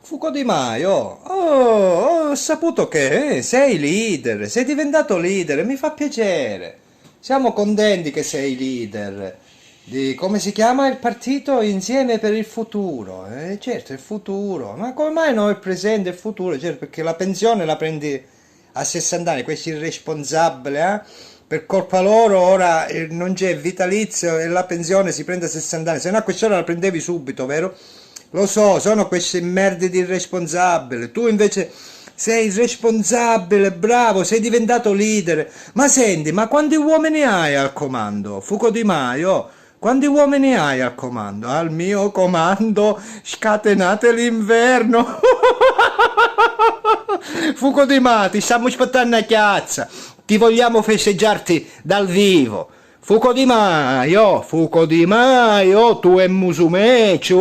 Fuco Di Maio, ho saputo che sei leader, sei diventato leader, mi fa piacere. Siamo contenti che sei leader di, come si chiama il partito? Insieme per il futuro. Certo, il futuro. Ma come mai non il presente e il futuro? Certo, perché la pensione la prendi a 60 anni, questi irresponsabili, eh? Per colpa loro ora non c'è il vitalizio e la pensione si prende a 60 anni, se no a quest'ora la prendevi subito, vero? Lo so, sono questi merdi di irresponsabili. Tu invece sei responsabile, bravo, sei diventato leader. Ma senti, ma quanti uomini hai al comando? Fuco Di Maio, quanti uomini hai al comando? Al mio comando scatenate l'inverno. Fuco Di Maio, ti stiamo aspettando a chiazza. Ti vogliamo festeggiarti dal vivo. Fuco Di Maio, tu e Musumeci.